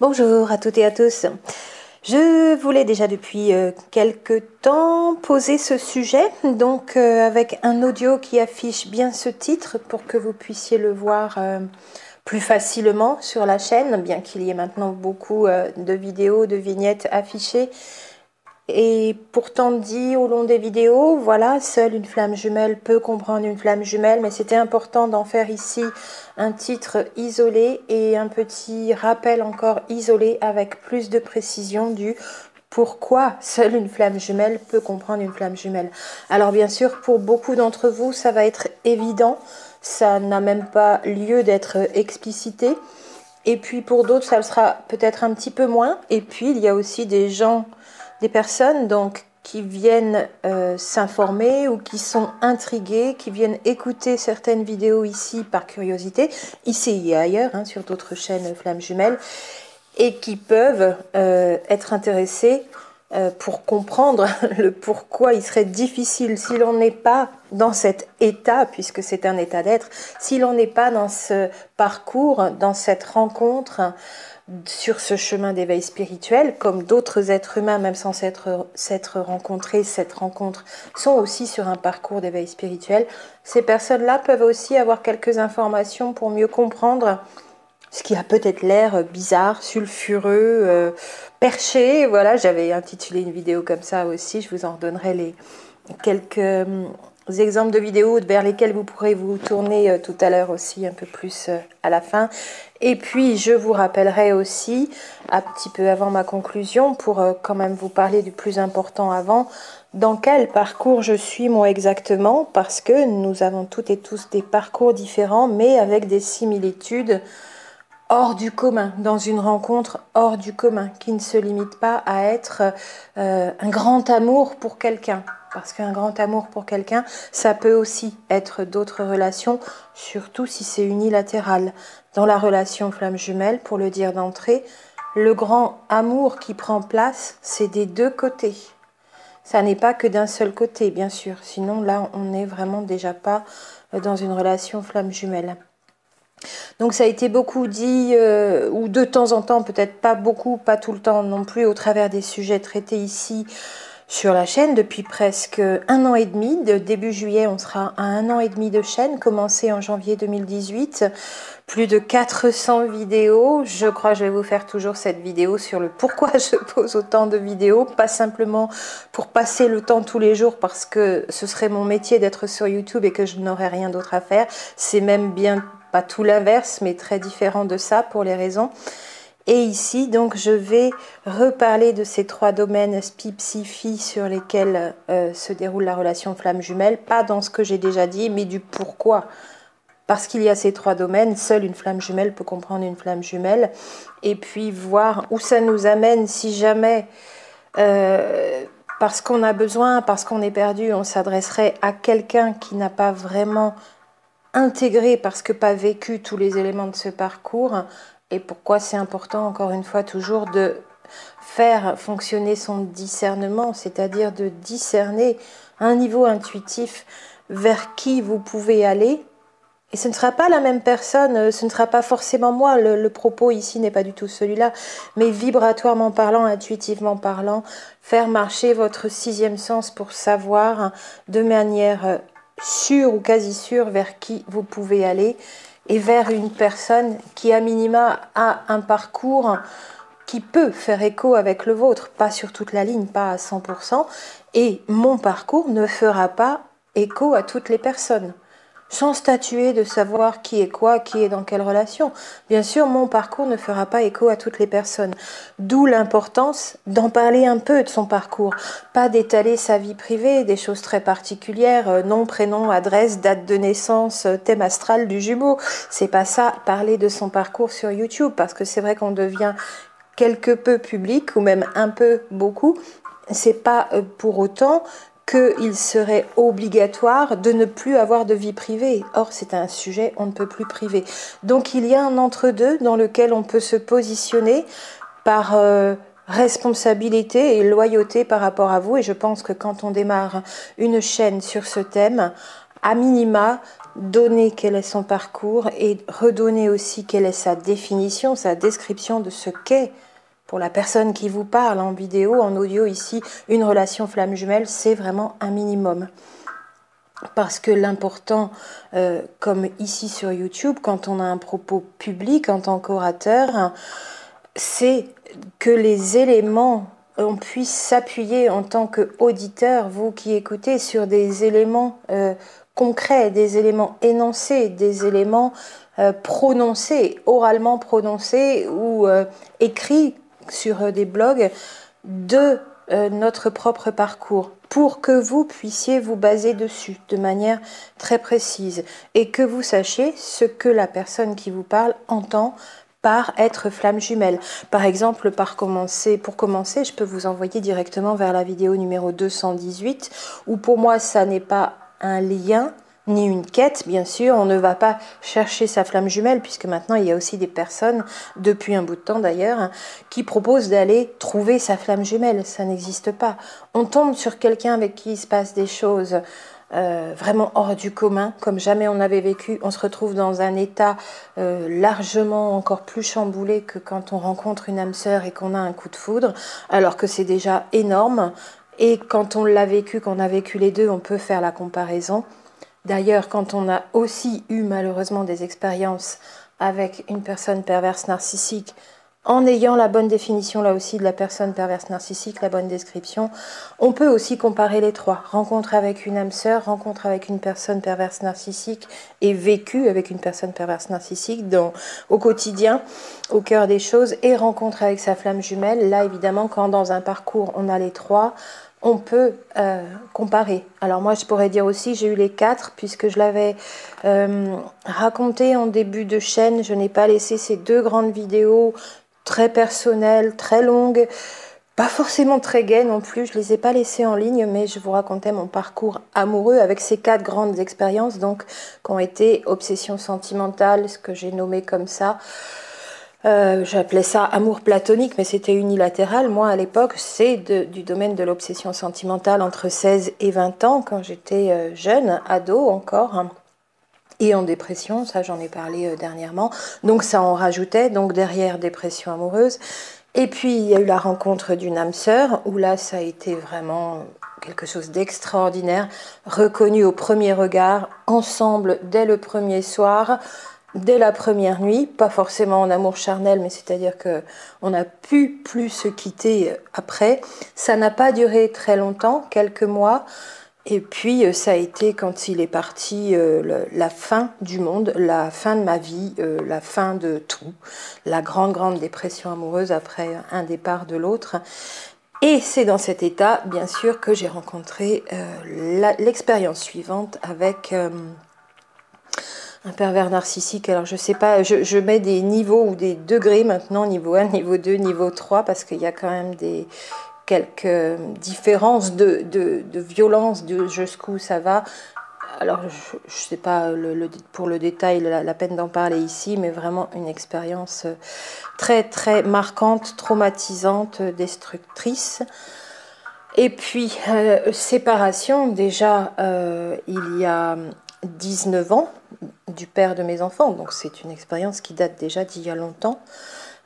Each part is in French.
Bonjour à toutes et à tous. Je voulais déjà depuis quelques temps poser ce sujet, donc avec un audio qui affiche bien ce titre pour que vous puissiez le voir plus facilement sur la chaîne, bien qu'il y ait maintenant beaucoup de vidéos, de vignettes affichées. Et pourtant dit au long des vidéos, voilà, seule une flamme jumelle peut comprendre une flamme jumelle, mais c'était important d'en faire ici un titre isolé et un petit rappel encore isolé avec plus de précision du pourquoi seule une flamme jumelle peut comprendre une flamme jumelle. Alors bien sûr, pour beaucoup d'entre vous, ça va être évident, ça n'a même pas lieu d'être explicité. Et puis pour d'autres, ça le sera peut-être un petit peu moins. Et puis il y a aussi des personnes donc qui viennent s'informer ou qui sont intriguées, qui viennent écouter certaines vidéos ici par curiosité, ici et ailleurs, hein, sur d'autres chaînes Flammes Jumelles, et qui peuvent être intéressées pour comprendre le pourquoi il serait difficile, si l'on n'est pas dans cet état, puisque c'est un état d'être, si l'on n'est pas dans ce parcours, dans cette rencontre, sur ce chemin d'éveil spirituel, comme d'autres êtres humains, même sans s'être rencontrés, cette rencontre, sont aussi sur un parcours d'éveil spirituel. Ces personnes-là peuvent aussi avoir quelques informations pour mieux comprendre ce qui a peut-être l'air bizarre, sulfureux, perché. Voilà, j'avais intitulé une vidéo comme ça aussi, je vous en redonnerai quelques exemples de vidéos vers lesquelles vous pourrez vous tourner tout à l'heure aussi, un peu plus à la fin. Et puis, je vous rappellerai aussi, un petit peu avant ma conclusion, pour quand même vous parler du plus important avant, dans quel parcours je suis moi exactement, parce que nous avons toutes et tous des parcours différents, mais avec des similitudes hors du commun, dans une rencontre hors du commun, qui ne se limite pas à être un grand amour pour quelqu'un. Parce qu'un grand amour pour quelqu'un, ça peut aussi être d'autres relations, surtout si c'est unilatéral. Dans la relation flamme jumelle, pour le dire d'entrée, le grand amour qui prend place, c'est des deux côtés. Ça n'est pas que d'un seul côté, bien sûr. Sinon, là, on n'est vraiment déjà pas dans une relation flamme jumelle. Donc ça a été beaucoup dit, ou de temps en temps, peut-être pas beaucoup, pas tout le temps non plus, au travers des sujets traités ici sur la chaîne depuis presque 1 an et demi. De début juillet, on sera à 1 an et demi de chaîne, commencé en janvier 2018. Plus de 400 vidéos. Je crois que je vais vous faire toujours cette vidéo sur le pourquoi je pose autant de vidéos. Pas simplement pour passer le temps tous les jours parce que ce serait mon métier d'être sur YouTube et que je n'aurais rien d'autre à faire. C'est même bien pas tout l'inverse, mais très différent de ça pour les raisons. Et ici, donc, je vais reparler de ces 3 domaines spi, psi, fi sur lesquels se déroule la relation flamme jumelle. Pas dans ce que j'ai déjà dit, mais du pourquoi. Parce qu'il y a ces 3 domaines, seule une flamme jumelle peut comprendre une flamme jumelle. Et puis voir où ça nous amène si jamais, parce qu'on a besoin, parce qu'on est perdu, on s'adresserait à quelqu'un qui n'a pas vraiment intégré, parce que pas vécu tous les éléments de ce parcours. Et pourquoi c'est important, encore une fois, toujours de faire fonctionner son discernement, c'est-à-dire de discerner à un niveau intuitif vers qui vous pouvez aller. Et ce ne sera pas la même personne, ce ne sera pas forcément moi, le propos ici n'est pas du tout celui-là, mais vibratoirement parlant, intuitivement parlant, faire marcher votre 6e sens pour savoir de manière sûre ou quasi sûre vers qui vous pouvez aller et vers une personne qui à minima a un parcours qui peut faire écho avec le vôtre, pas sur toute la ligne, pas à 100%, et mon parcours ne fera pas écho à toutes les personnes. Sans statuer de savoir qui est quoi, qui est dans quelle relation. Bien sûr, mon parcours ne fera pas écho à toutes les personnes. D'où l'importance d'en parler un peu de son parcours. Pas d'étaler sa vie privée, des choses très particulières, nom, prénom, adresse, date de naissance, thème astral du jumeau. C'est pas ça, parler de son parcours sur YouTube, parce que c'est vrai qu'on devient quelque peu public, ou même un peu beaucoup. C'est pas pour autant qu'il serait obligatoire de ne plus avoir de vie privée. Or, c'est un sujet on ne peut plus privé. Donc, il y a un entre-deux dans lequel on peut se positionner par responsabilité et loyauté par rapport à vous. Et je pense que quand on démarre une chaîne sur ce thème, à minima, donner quel est son parcours et redonner aussi quelle est sa définition, sa description de ce qu'est, pour la personne qui vous parle en vidéo, en audio ici, une relation flamme jumelle, c'est vraiment un minimum. Parce que l'important, comme ici sur YouTube, quand on a un propos public en tant qu'orateur, c'est que les éléments, on puisse s'appuyer en tant qu'auditeur, vous qui écoutez, sur des éléments concrets, des éléments énoncés, des éléments prononcés, oralement prononcés ou écrits sur des blogs de notre propre parcours, pour que vous puissiez vous baser dessus de manière très précise et que vous sachiez ce que la personne qui vous parle entend par être flamme jumelle. Par exemple, pour commencer, je peux vous envoyer directement vers la vidéo numéro 218, où pour moi, ça n'est pas un lien, ni une quête, bien sûr. On ne va pas chercher sa flamme jumelle, puisque maintenant, il y a aussi des personnes, depuis un bout de temps d'ailleurs, qui proposent d'aller trouver sa flamme jumelle. Ça n'existe pas. On tombe sur quelqu'un avec qui il se passe des choses vraiment hors du commun, comme jamais on avait vécu. On se retrouve dans un état largement encore plus chamboulé que quand on rencontre une âme sœur et qu'on a un coup de foudre, alors que c'est déjà énorme. Et quand on l'a vécu, qu'on a vécu les deux, on peut faire la comparaison. D'ailleurs, quand on a aussi eu malheureusement des expériences avec une personne perverse narcissique, en ayant la bonne définition là aussi de la personne perverse narcissique, la bonne description, on peut aussi comparer les trois. Rencontre avec une âme sœur, rencontre avec une personne perverse narcissique et vécu avec une personne perverse narcissique au quotidien, au cœur des choses, et rencontre avec sa flamme jumelle. Là, évidemment, quand dans un parcours on a les trois, on peut comparer. Alors moi, je pourrais dire aussi, j'ai eu les 4, puisque je l'avais raconté en début de chaîne. Je n'ai pas laissé ces 2 grandes vidéos très personnelles, très longues, pas forcément très gaies non plus. Je les ai pas laissées en ligne, mais je vous racontais mon parcours amoureux avec ces 4 grandes expériences, donc qui ont été obsession sentimentale, ce que j'ai nommé comme ça. J'appelais ça amour platonique, mais c'était unilatéral. Moi, à l'époque, c'est du domaine de l'obsession sentimentale entre 16 et 20 ans, quand j'étais jeune, ado encore, hein, et en dépression, ça j'en ai parlé dernièrement. Donc ça en rajoutait, donc derrière dépression amoureuse. Et puis il y a eu la rencontre d'une âme sœur, où là ça a été vraiment quelque chose d'extraordinaire, reconnu au premier regard, ensemble dès le premier soir, dès la première nuit, pas forcément en amour charnel, mais c'est-à-dire que on n'a pu plus se quitter après. Ça n'a pas duré très longtemps, quelques mois, et puis ça a été, quand il est parti, la fin du monde, la fin de ma vie, la fin de tout, la grande dépression amoureuse après un départ de l'autre. Et c'est dans cet état, bien sûr, que j'ai rencontré l'expérience suivante avec un pervers narcissique. Alors je sais pas, je mets des niveaux ou des degrés maintenant, niveau 1, niveau 2, niveau 3, parce qu'il y a quand même quelques différences de violence, de jusqu'où ça va. Alors je ne sais pas pour le détail, la peine d'en parler ici, mais vraiment une expérience très très marquante, traumatisante, destructrice. Et puis séparation, déjà il y a 19 ans, du père de mes enfants, donc c'est une expérience qui date déjà d'il y a longtemps,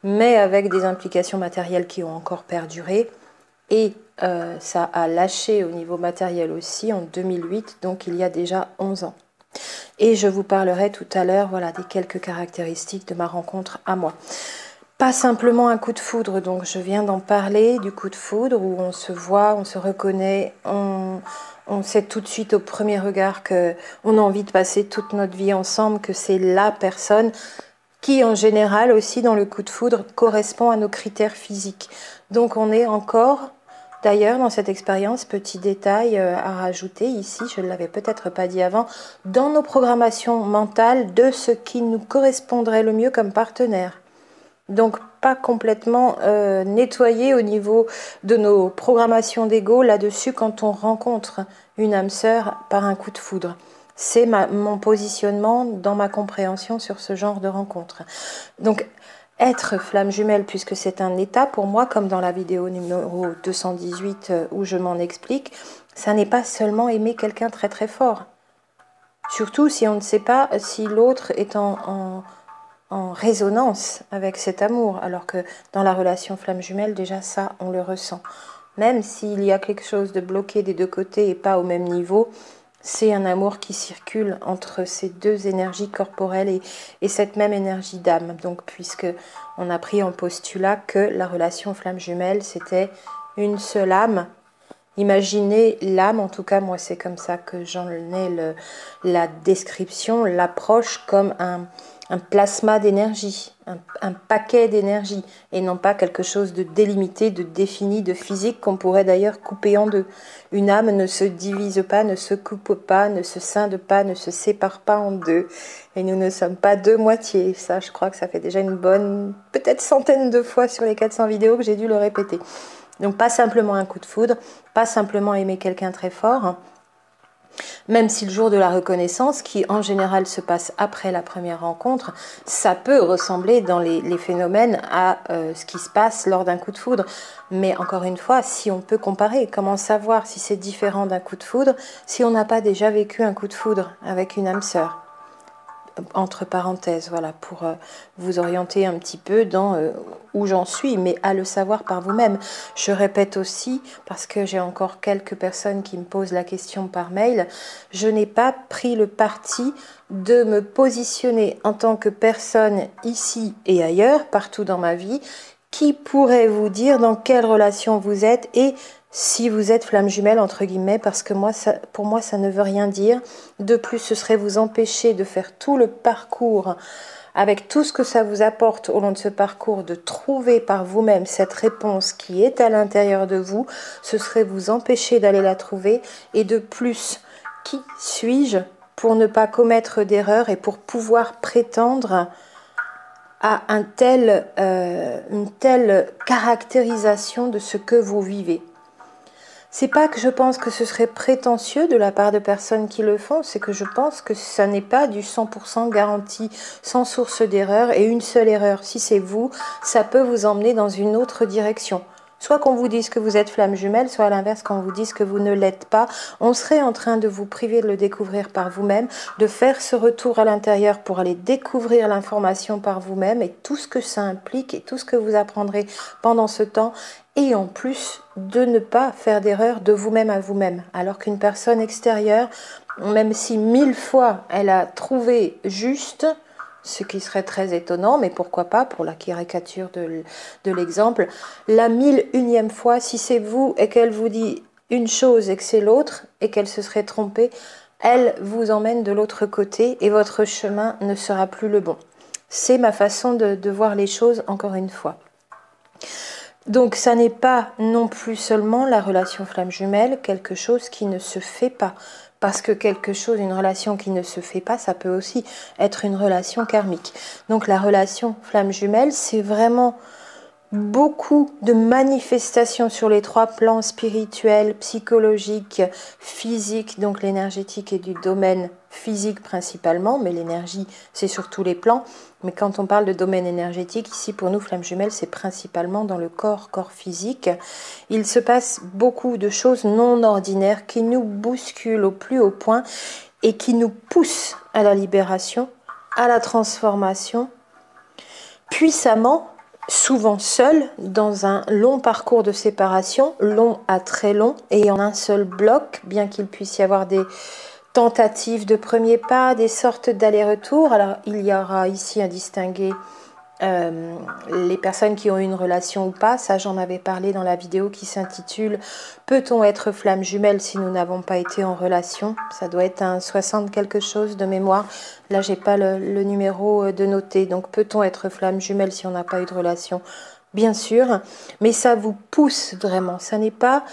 mais avec des implications matérielles qui ont encore perduré, et ça a lâché au niveau matériel aussi en 2008, donc il y a déjà 11 ans. Et je vous parlerai tout à l'heure, voilà, des quelques caractéristiques de ma rencontre à moi. Pas simplement un coup de foudre, donc je viens d'en parler, du coup de foudre où on se voit, on se reconnaît, on sait tout de suite au premier regard qu'on a envie de passer toute notre vie ensemble, que c'est la personne qui en général aussi dans le coup de foudre correspond à nos critères physiques. Donc on est encore, d'ailleurs dans cette expérience, petit détail à rajouter ici, je ne l'avais peut-être pas dit avant, dans nos programmations mentales de ce qui nous correspondrait le mieux comme partenaire. Donc pas complètement nettoyé au niveau de nos programmations d'ego là-dessus quand on rencontre une âme sœur par un coup de foudre. C'est mon positionnement dans ma compréhension sur ce genre de rencontre. Donc être flamme jumelle, puisque c'est un état pour moi, comme dans la vidéo numéro 218 où je m'en explique, ça n'est pas seulement aimer quelqu'un très très fort. Surtout si on ne sait pas si l'autre est en résonance avec cet amour, alors que dans la relation flamme jumelle, déjà ça, on le ressent. Même s'il y a quelque chose de bloqué des deux côtés et pas au même niveau, c'est un amour qui circule entre ces deux énergies corporelles et cette même énergie d'âme. Donc, puisque on a pris en postulat que la relation flamme jumelle, c'était une seule âme. Imaginez l'âme, en tout cas, moi, c'est comme ça que j'en ai la description, l'approche comme un plasma d'énergie, un paquet d'énergie, et non pas quelque chose de délimité, de défini, de physique, qu'on pourrait d'ailleurs couper en deux. Une âme ne se divise pas, ne se coupe pas, ne se scinde pas, ne se sépare pas en deux. Et nous ne sommes pas deux moitiés. Ça, je crois que ça fait déjà une bonne, peut-être centaine de fois sur les 400 vidéos que j'ai dû le répéter. Donc pas simplement un coup de foudre, pas simplement aimer quelqu'un très fort, même si le jour de la reconnaissance, qui en général se passe après la première rencontre, ça peut ressembler dans les phénomènes à ce qui se passe lors d'un coup de foudre. Mais encore une fois, si on peut comparer, comment savoir si c'est différent d'un coup de foudre si on n'a pas déjà vécu un coup de foudre avec une âme sœur ? Entre parenthèses, voilà, pour vous orienter un petit peu dans où j'en suis, mais à le savoir par vous-même. Je répète aussi, parce que j'ai encore quelques personnes qui me posent la question par mail, je n'ai pas pris le parti de me positionner en tant que personne ici et ailleurs, partout dans ma vie, qui pourrait vous dire dans quelle relation vous êtes et si vous êtes flamme jumelle, entre guillemets, parce que pour moi, ça ne veut rien dire. De plus, ce serait vous empêcher de faire tout le parcours, avec tout ce que ça vous apporte au long de ce parcours, de trouver par vous-même cette réponse qui est à l'intérieur de vous. Ce serait vous empêcher d'aller la trouver. Et de plus, qui suis-je pour ne pas commettre d'erreur et pour pouvoir prétendre à une telle caractérisation de ce que vous vivez? C'est pas que je pense que ce serait prétentieux de la part de personnes qui le font, c'est que je pense que ça n'est pas du 100% garanti, sans source d'erreur, et une seule erreur, si c'est vous, ça peut vous emmener dans une autre direction. Soit qu'on vous dise que vous êtes flamme jumelle, soit à l'inverse qu'on vous dise que vous ne l'êtes pas. On serait en train de vous priver de le découvrir par vous-même, de faire ce retour à l'intérieur pour aller découvrir l'information par vous-même et tout ce que ça implique et tout ce que vous apprendrez pendant ce temps. Et en plus, de ne pas faire d'erreur de vous-même à vous-même. Alors qu'une personne extérieure, même si 1000 fois elle a trouvé juste, ce qui serait très étonnant, mais pourquoi pas, pour la caricature de l'exemple, la 1001e fois, si c'est vous et qu'elle vous dit une chose et que c'est l'autre, et qu'elle se serait trompée, elle vous emmène de l'autre côté et votre chemin ne sera plus le bon. C'est ma façon de voir les choses, encore une fois. Donc ça n'est pas non plus seulement la relation flamme jumelle, quelque chose qui ne se fait pas. Parce que quelque chose, une relation qui ne se fait pas, ça peut aussi être une relation karmique. Donc la relation flamme jumelle, c'est vraiment beaucoup de manifestations sur les trois plans spirituels, psychologiques, physiques, donc l'énergétique est du domaine physique principalement, mais l'énergie c'est sur tous les plans. Mais quand on parle de domaine énergétique, ici pour nous, flamme jumelle, c'est principalement dans le corps physique. Il se passe beaucoup de choses non ordinaires qui nous bousculent au plus haut point et qui nous poussent à la libération, à la transformation, puissamment, souvent seul, dans un long parcours de séparation, long à très long, et en un seul bloc, bien qu'il puisse y avoir des tentatives de premiers pas, des sortes d'allers-retours. Alors, il y aura ici à distinguer les personnes qui ont eu une relation ou pas. Ça, j'en avais parlé dans la vidéo qui s'intitule « Peut-on être flamme jumelle si nous n'avons pas été en relation ?» Ça doit être un 60 quelque chose de mémoire. Là, j'ai pas le numéro de noter. Donc, peut-on être flamme jumelle si on n'a pas eu de relation? Bien sûr, mais ça vous pousse vraiment. Ça n'est pas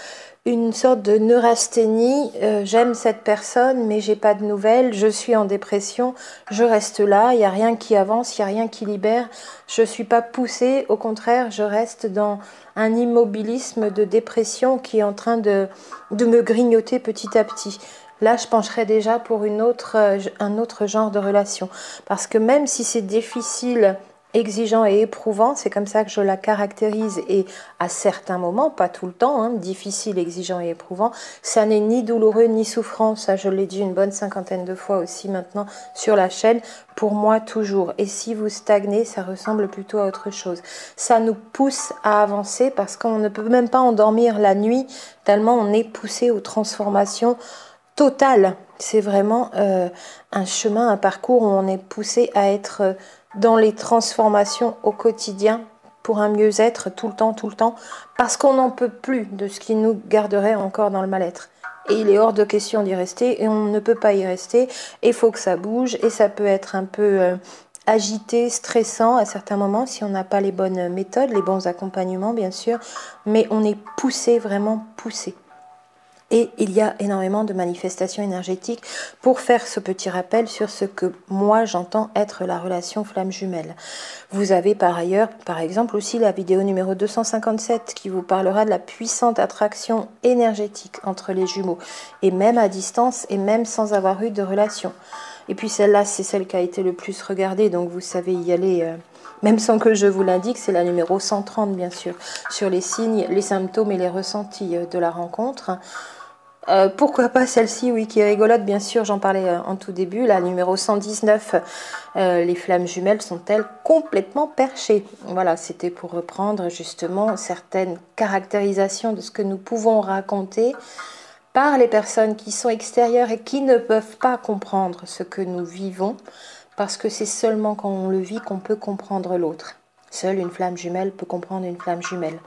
une sorte de neurasthénie, j'aime cette personne mais j'ai pas de nouvelles, je suis en dépression, je reste là, il n'y a rien qui avance, il n'y a rien qui libère, je ne suis pas poussée, au contraire je reste dans un immobilisme de dépression qui est en train de me grignoter petit à petit. Là je pencherais déjà pour un autre genre de relation, parce que même si c'est difficile exigeant et éprouvant, c'est comme ça que je la caractérise, et à certains moments, pas tout le temps, hein, difficile, exigeant et éprouvant, ça n'est ni douloureux ni souffrant, ça je l'ai dit une bonne 50aine de fois aussi maintenant sur la chaîne, pour moi toujours. Et si vous stagnez, ça ressemble plutôt à autre chose. Ça nous pousse à avancer parce qu'on ne peut même pas endormir la nuit, tellement on est poussé aux transformations totales. C'est vraiment un chemin, un parcours où on est poussé à être dans les transformations au quotidien pour un mieux-être tout le temps, parce qu'on n'en peut plus de ce qui nous garderait encore dans le mal-être. Et il est hors de question d'y rester, et on ne peut pas y rester, et il faut que ça bouge, et ça peut être un peu agité, stressant à certains moments, si on n'a pas les bonnes méthodes, les bons accompagnements bien sûr, mais on est poussé, vraiment poussé. Et il y a énormément de manifestations énergétiques pour faire ce petit rappel sur ce que moi j'entends être la relation flamme jumelle. Vous avez par ailleurs, par exemple, aussi la vidéo numéro 257 qui vous parlera de la puissante attraction énergétique entre les jumeaux, et même à distance et même sans avoir eu de relation. Et puis celle-là, c'est celle qui a été le plus regardée, donc vous savez y aller, même sans que je vous l'indique, c'est la numéro 130 bien sûr, sur les signes, les symptômes et les ressentis de la rencontre. Pourquoi pas celle-ci, oui, qui est rigolote, bien sûr, j'en parlais en tout début, la numéro 119, les flammes jumelles sont-elles complètement perchées? Voilà, c'était pour reprendre justement certaines caractérisations de ce que nous pouvons raconter par les personnes qui sont extérieures et qui ne peuvent pas comprendre ce que nous vivons, parce que c'est seulement quand on le vit qu'on peut comprendre l'autre. Seule une flamme jumelle peut comprendre une flamme jumelle.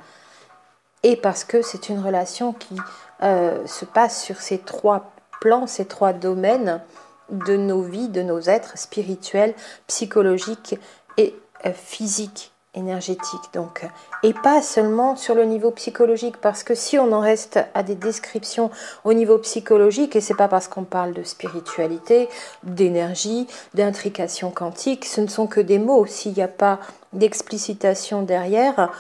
Et parce que c'est une relation qui se passe sur ces trois plans, ces trois domaines de nos vies, de nos êtres spirituels, psychologiques et physiques, énergétiques. Donc, et pas seulement sur le niveau psychologique, parce que si on en reste à des descriptions au niveau psychologique, et c'est pas parce qu'on parle de spiritualité, d'énergie, d'intrication quantique, ce ne sont que des mots. S'il n'y a pas d'explicitation derrière,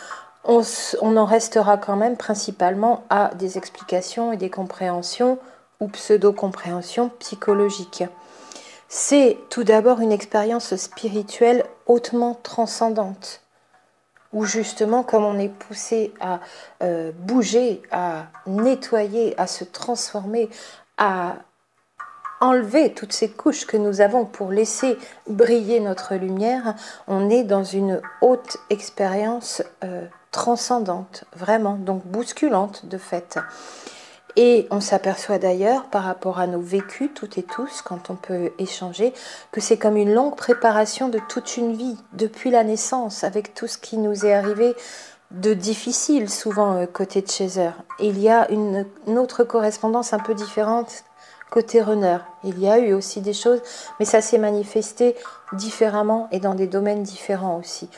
on en restera quand même principalement à des explications et des compréhensions ou pseudo-compréhensions psychologiques. C'est tout d'abord une expérience spirituelle hautement transcendante, où justement, comme on est poussé à bouger, à nettoyer, à se transformer, à enlever toutes ces couches que nous avons pour laisser briller notre lumière, on est dans une haute expérience transcendante, vraiment, donc bousculante de fait. Et on s'aperçoit d'ailleurs, par rapport à nos vécus, toutes et tous, quand on peut échanger, que c'est comme une longue préparation de toute une vie, depuis la naissance, avec tout ce qui nous est arrivé de difficile, souvent côté chaser. Il y a une autre correspondance un peu différente côté runner. Il y a eu aussi des choses, mais ça s'est manifesté différemment et dans des domaines différents aussi.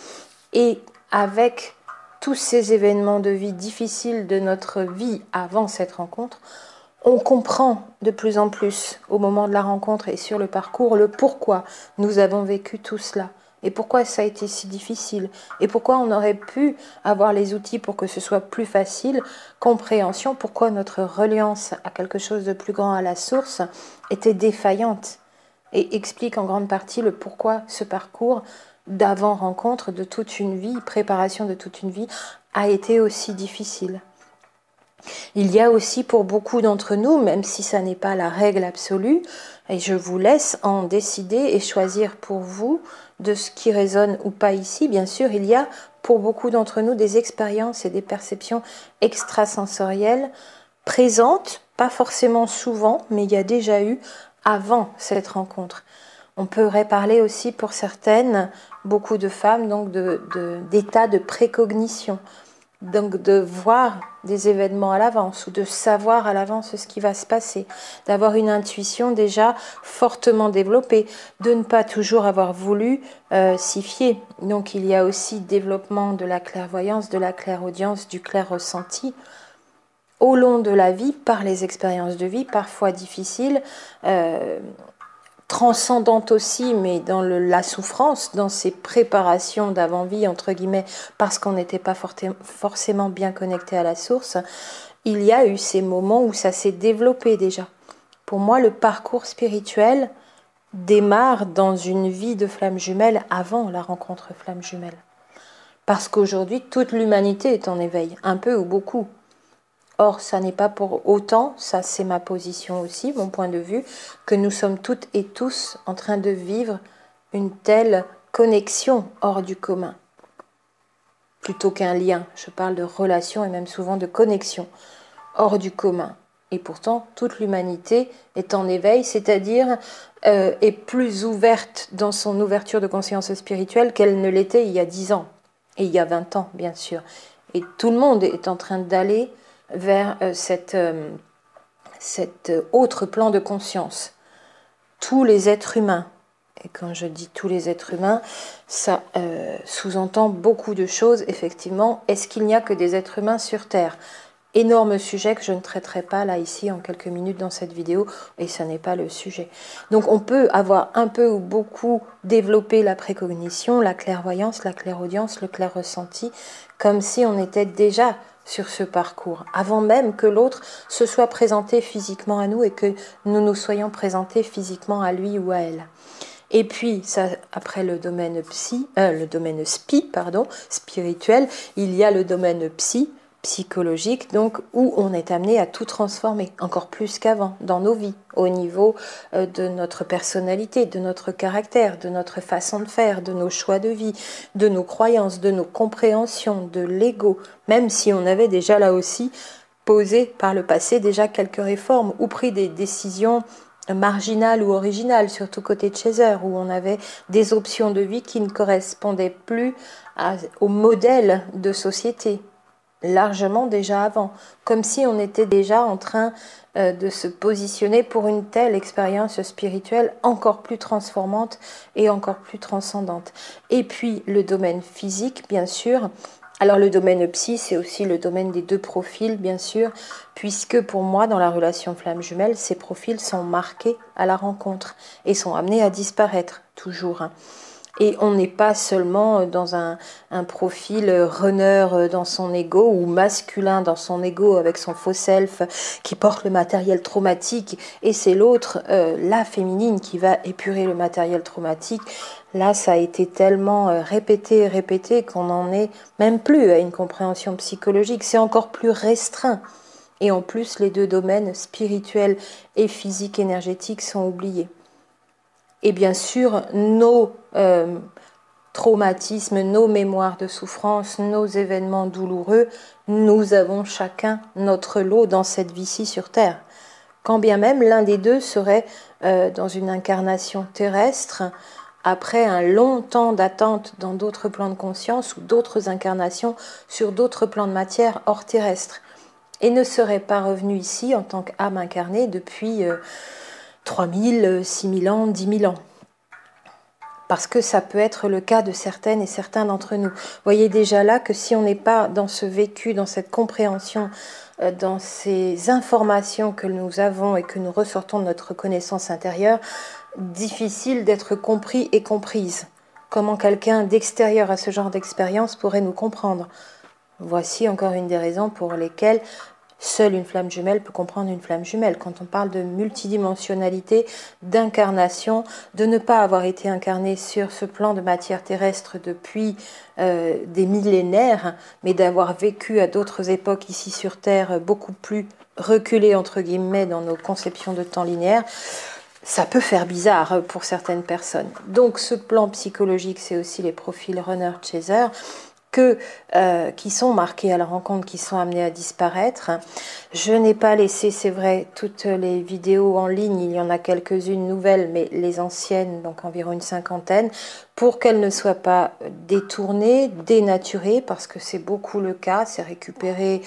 Et avec tous ces événements de vie difficiles de notre vie avant cette rencontre, on comprend de plus en plus au moment de la rencontre et sur le parcours le pourquoi nous avons vécu tout cela et pourquoi ça a été si difficile et pourquoi on aurait pu avoir les outils pour que ce soit plus facile, compréhension, pourquoi notre reliance à quelque chose de plus grand, à la source, était défaillante, et explique en grande partie le pourquoi ce parcours d'avant-rencontre de toute une vie, préparation de toute une vie, a été aussi difficile. Il y a aussi pour beaucoup d'entre nous, même si ça n'est pas la règle absolue, et je vous laisse en décider et choisir pour vous de ce qui résonne ou pas ici, bien sûr, il y a pour beaucoup d'entre nous des expériences et des perceptions extrasensorielles présentes, pas forcément souvent, mais il y a déjà eu avant cette rencontre. On pourrait parler aussi pour certaines, beaucoup de femmes, donc d'état de précognition, donc de voir des événements à l'avance ou de savoir à l'avance ce qui va se passer, d'avoir une intuition déjà fortement développée, de ne pas toujours avoir voulu s'y fier. Donc il y a aussi développement de la clairvoyance, de la clairaudience, du clair ressenti au long de la vie, par les expériences de vie, parfois difficiles, transcendante aussi, mais dans la souffrance, dans ces préparations d'avant-vie, entre guillemets, parce qu'on n'était pas forcément bien connecté à la source, il y a eu ces moments où ça s'est développé déjà. Pour moi, le parcours spirituel démarre dans une vie de flamme jumelle avant la rencontre flamme jumelle. Parce qu'aujourd'hui, toute l'humanité est en éveil, un peu ou beaucoup. Or, ça n'est pas pour autant, ça c'est ma position aussi, mon point de vue, que nous sommes toutes et tous en train de vivre une telle connexion hors du commun. Plutôt qu'un lien, je parle de relation et même souvent de connexion hors du commun. Et pourtant, toute l'humanité est en éveil, c'est-à-dire est plus ouverte dans son ouverture de conscience spirituelle qu'elle ne l'était il y a 10 ans. Et il y a 20 ans, bien sûr. Et tout le monde est en train d'aller vers cet autre plan de conscience. Tous les êtres humains, et quand je dis tous les êtres humains, ça sous-entend beaucoup de choses, effectivement. Est-ce qu'il n'y a que des êtres humains sur Terre ? Énorme sujet que je ne traiterai pas là, ici, en quelques minutes dans cette vidéo, et ça n'est pas le sujet. Donc on peut avoir un peu ou beaucoup développé la précognition, la clairvoyance, la clairaudience, le clair ressenti, comme si on était déjà sur ce parcours, avant même que l'autre se soit présenté physiquement à nous et que nous nous soyons présentés physiquement à lui ou à elle. Et puis, ça, après le domaine spirituel, il y a le domaine psychologique, donc où on est amené à tout transformer, encore plus qu'avant, dans nos vies, au niveau de notre personnalité, de notre caractère, de notre façon de faire, de nos choix de vie, de nos croyances, de nos compréhensions, de l'ego, même si on avait déjà là aussi posé par le passé déjà quelques réformes ou pris des décisions marginale ou originale, surtout côté Chaser, où on avait des options de vie qui ne correspondaient plus au modèle de société, largement déjà avant, comme si on était déjà en train de se positionner pour une telle expérience spirituelle encore plus transformante et encore plus transcendante. Et puis le domaine physique, bien sûr. Alors le domaine psy, c'est aussi le domaine des deux profils, bien sûr, puisque pour moi, dans la relation flamme jumelle, ces profils sont marqués à la rencontre et sont amenés à disparaître, toujours. Et on n'est pas seulement dans un profil runner dans son ego ou masculin dans son ego avec son faux self qui porte le matériel traumatique et c'est l'autre, la féminine, qui va épurer le matériel traumatique. Là, ça a été tellement répété qu'on n'en est même plus à une compréhension psychologique. C'est encore plus restreint. Et en plus, les deux domaines spirituels et physiques énergétiques sont oubliés. Et bien sûr, nos traumatismes, nos mémoires de souffrance, nos événements douloureux, nous avons chacun notre lot dans cette vie-ci sur Terre. Quand bien même l'un des deux serait dans une incarnation terrestre, après un long temps d'attente dans d'autres plans de conscience ou d'autres incarnations sur d'autres plans de matière hors terrestre, et ne serait pas revenu ici en tant qu'âme incarnée depuis 3000, 6000 ans, 10 000 ans. Parce que ça peut être le cas de certaines et certains d'entre nous. Vous voyez déjà là que si on n'est pas dans ce vécu, dans cette compréhension, dans ces informations que nous avons et que nous ressortons de notre connaissance intérieure, difficile d'être compris et comprise. Comment quelqu'un d'extérieur à ce genre d'expérience pourrait nous comprendre? Voici encore une des raisons pour lesquelles seule une flamme jumelle peut comprendre une flamme jumelle. Quand on parle de multidimensionnalité, d'incarnation, de ne pas avoir été incarné sur ce plan de matière terrestre depuis des millénaires, mais d'avoir vécu à d'autres époques ici sur Terre beaucoup plus reculées entre guillemets dans nos conceptions de temps linéaire, ça peut faire bizarre pour certaines personnes. Donc ce plan psychologique, c'est aussi les profils runner-chaser, qui sont marqués à la rencontre, qui sont amenés à disparaître. Je n'ai pas laissé, c'est vrai, toutes les vidéos en ligne, il y en a quelques-unes nouvelles, mais les anciennes, donc environ une cinquantaine, pour qu'elles ne soient pas détournées, dénaturées, parce que c'est beaucoup le cas, c'est récupéré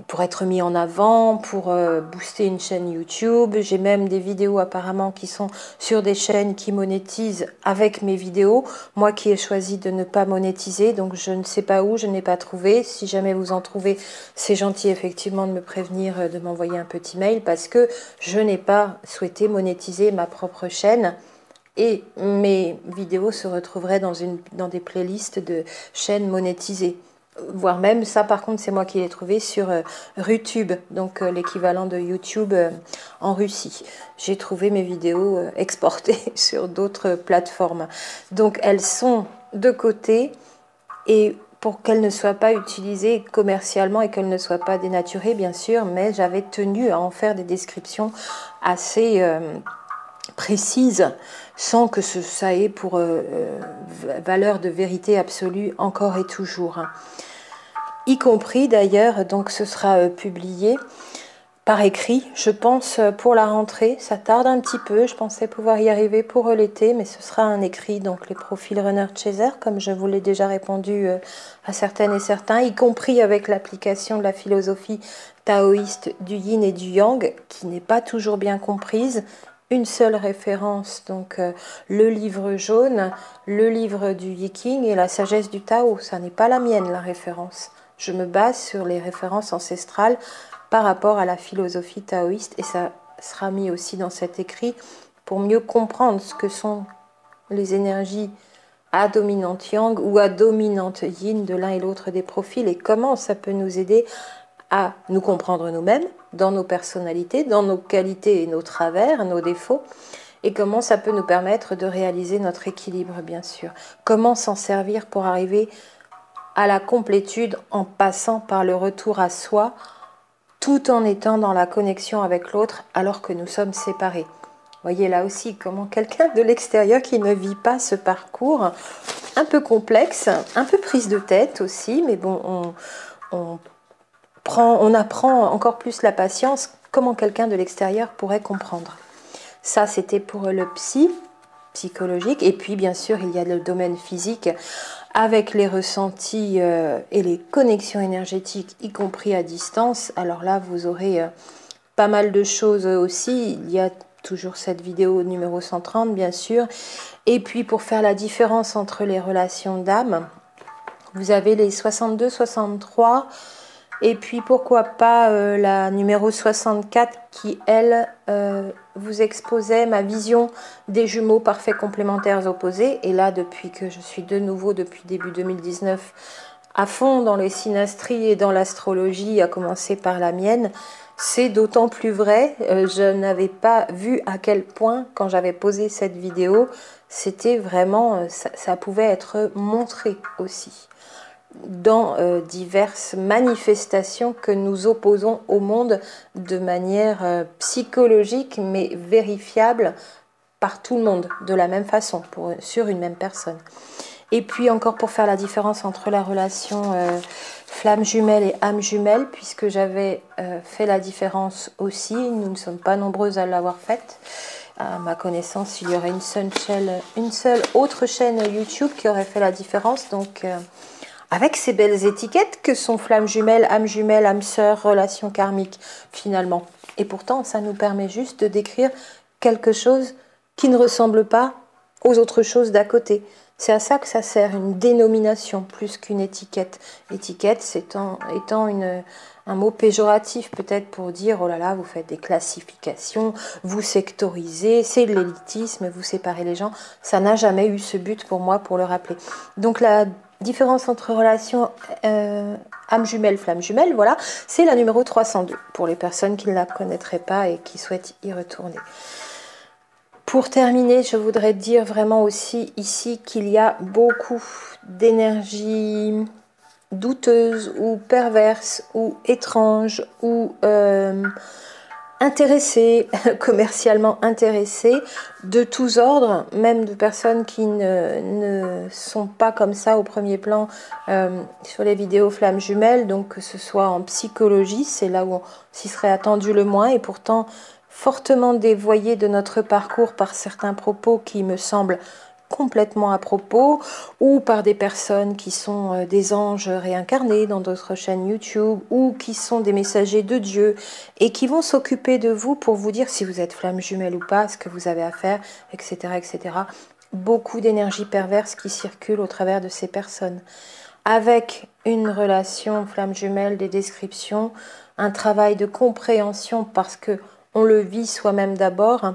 pour être mis en avant, pour booster une chaîne YouTube. J'ai même des vidéos apparemment qui sont sur des chaînes qui monétisent avec mes vidéos. Moi qui ai choisi de ne pas monétiser, donc je ne sais pas où, je n'ai pas trouvé. Si jamais vous en trouvez, c'est gentil effectivement de me prévenir, de m'envoyer un petit mail parce que je n'ai pas souhaité monétiser ma propre chaîne. Et mes vidéos se retrouveraient dans des playlists de chaînes monétisées. voire même ça par contre c'est moi qui l'ai trouvé sur Rutube, donc l'équivalent de YouTube en Russie. J'ai trouvé mes vidéos exportées sur d'autres plateformes. Donc elles sont de côté, et pour qu'elles ne soient pas utilisées commercialement et qu'elles ne soient pas dénaturées bien sûr, mais j'avais tenu à en faire des descriptions assez précises, sans que ça ait pour valeur de vérité absolue encore et toujours. Y compris d'ailleurs, donc ce sera publié par écrit, je pense pour la rentrée. Ça tarde un petit peu, je pensais pouvoir y arriver pour l'été, mais ce sera un écrit, donc les profils Runner Chaser, comme je vous l'ai déjà répondu à certaines et certains, y compris avec l'application de la philosophie taoïste du yin et du yang, qui n'est pas toujours bien comprise. Une seule référence, donc le livre jaune, le livre du Yiking et la sagesse du Tao. Ça n'est pas la mienne, la référence. Je me base sur les références ancestrales par rapport à la philosophie taoïste, et ça sera mis aussi dans cet écrit pour mieux comprendre ce que sont les énergies à dominante yang ou à dominante yin de l'un et l'autre des profils, et comment ça peut nous aider à nous comprendre nous-mêmes, dans nos personnalités, dans nos qualités et nos travers, nos défauts, et comment ça peut nous permettre de réaliser notre équilibre, bien sûr. Comment s'en servir pour arriver à la complétude en passant par le retour à soi, tout en étant dans la connexion avec l'autre alors que nous sommes séparés. Voyez là aussi comment quelqu'un de l'extérieur qui ne vit pas ce parcours un peu complexe, un peu prise de tête aussi, mais bon, on apprend encore plus la patience, comment quelqu'un de l'extérieur pourrait comprendre. Ça, c'était pour le psychologique, et puis bien sûr, il y a le domaine physique, avec les ressentis et les connexions énergétiques, y compris à distance. Alors là, vous aurez pas mal de choses aussi. Il y a toujours cette vidéo numéro 130, bien sûr. Et puis, pour faire la différence entre les relations d'âme, vous avez les 62, 63, et puis pourquoi pas la numéro 64 qui, elle, vous exposait ma vision des jumeaux parfaits complémentaires opposés. Et là, depuis que je suis de nouveau, depuis début 2019, à fond dans les synastries et dans l'astrologie, à commencer par la mienne, c'est d'autant plus vrai. Je n'avais pas vu à quel point, quand j'avais posé cette vidéo, c'était vraiment, ça pouvait être montré aussi dans diverses manifestations que nous opposons au monde de manière psychologique, mais vérifiable par tout le monde, de la même façon, sur une même personne. Et puis encore pour faire la différence entre la relation flamme jumelle et âme jumelle, puisque j'avais fait la différence aussi, nous ne sommes pas nombreuses à l'avoir faite. À ma connaissance, il y aurait une seule autre chaîne YouTube qui aurait fait la différence, donc avec ces belles étiquettes que sont flamme jumelle, âme sœur, relation karmique finalement. Et pourtant, ça nous permet juste de décrire quelque chose qui ne ressemble pas aux autres choses d'à côté. C'est à ça que ça sert, une dénomination plus qu'une étiquette. Étiquette étant un mot péjoratif peut-être pour dire oh là là, vous faites des classifications, vous sectorisez, c'est de l'élitisme, vous séparez les gens. Ça n'a jamais eu ce but pour moi, pour le rappeler. Donc la différence entre relation âme jumelle, flamme jumelle, voilà, c'est la numéro 302 pour les personnes qui ne la connaîtraient pas et qui souhaitent y retourner. Pour terminer, je voudrais dire vraiment aussi ici qu'il y a beaucoup d'énergie douteuse ou perverse ou étrange ou intéressés, commercialement intéressés, de tous ordres, même de personnes qui ne sont pas comme ça au premier plan sur les vidéos flammes jumelles, donc que ce soit en psychologie, c'est là où on s'y serait attendu le moins, et pourtant fortement dévoyé de notre parcours par certains propos qui me semblent complètement à propos, ou par des personnes qui sont des anges réincarnés dans d'autres chaînes YouTube, ou qui sont des messagers de Dieu et qui vont s'occuper de vous pour vous dire si vous êtes flamme jumelle ou pas, ce que vous avez à faire, etc. etc. Beaucoup d'énergie perverse qui circule au travers de ces personnes. Avec une relation flamme jumelle, des descriptions, un travail de compréhension parce que on le vit soi-même d'abord.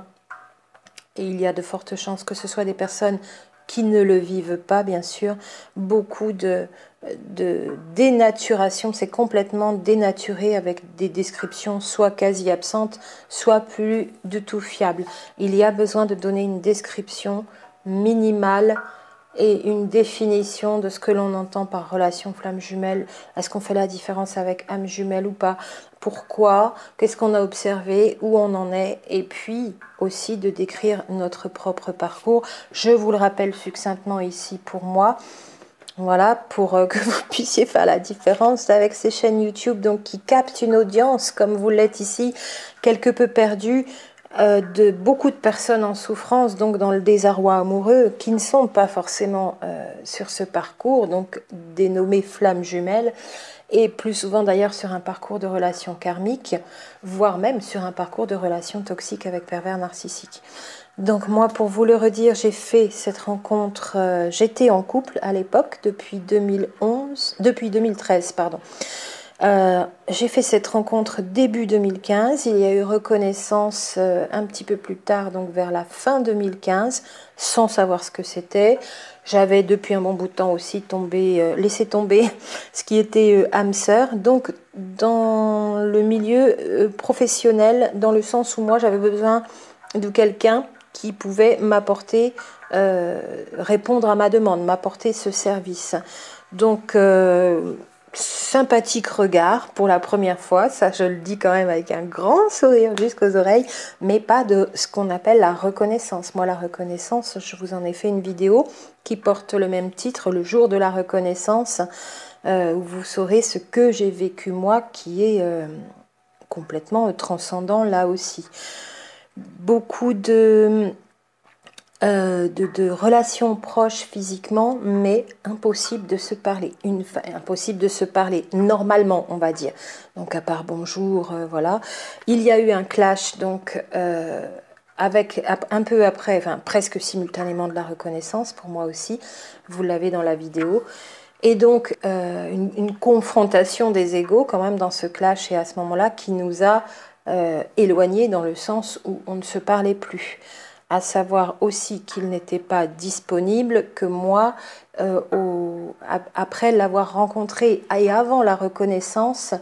Et il y a de fortes chances que ce soit des personnes qui ne le vivent pas, bien sûr, beaucoup de dénaturation, c'est complètement dénaturé avec des descriptions soit quasi absentes, soit plus du tout fiables. Il y a besoin de donner une description minimale et une définition de ce que l'on entend par relation flamme jumelle. Est-ce qu'on fait la différence avec âme jumelle ou pas? Pourquoi? Qu'est-ce qu'on a observé? Où on en est? Et puis aussi de décrire notre propre parcours. Je vous le rappelle succinctement ici pour moi. Voilà, pour que vous puissiez faire la différence avec ces chaînes YouTube donc, qui captent une audience, comme vous l'êtes ici, quelque peu perdue, de beaucoup de personnes en souffrance, donc dans le désarroi amoureux, qui ne sont pas forcément sur ce parcours, donc dénommé flamme jumelle, et plus souvent d'ailleurs sur un parcours de relation karmique, voire même sur un parcours de relation toxique avec pervers narcissique. Donc moi, pour vous le redire, j'ai fait cette rencontre, j'étais en couple à l'époque, depuis 2013, pardon. J'ai fait cette rencontre début 2015, il y a eu reconnaissance un petit peu plus tard, donc vers la fin 2015, sans savoir ce que c'était. J'avais depuis un bon bout de temps aussi laissé tomber ce qui était âme sœur, donc dans le milieu professionnel, dans le sens où moi j'avais besoin de quelqu'un qui pouvait m'apporter, répondre à ma demande, m'apporter ce service. Donc, sympathique regard pour la première fois, ça je le dis quand même avec un grand sourire jusqu'aux oreilles, mais pas de ce qu'on appelle la reconnaissance. Moi, la reconnaissance, je vous en ai fait une vidéo qui porte le même titre, le jour de la reconnaissance, où vous saurez ce que j'ai vécu moi, qui est complètement transcendant là aussi. Beaucoup de relations proches physiquement, mais impossible de se parler. Impossible de se parler normalement, on va dire. Donc à part bonjour, voilà. Il y a eu un clash, donc avec un peu après, enfin presque simultanément de la reconnaissance pour moi aussi. Vous l'avez dans la vidéo. Et donc une confrontation des égos quand même dans ce clash et à ce moment-là qui nous a éloignés dans le sens où on ne se parlait plus. À savoir aussi qu'il n'était pas disponible, que moi, après l'avoir rencontré et avant la reconnaissance,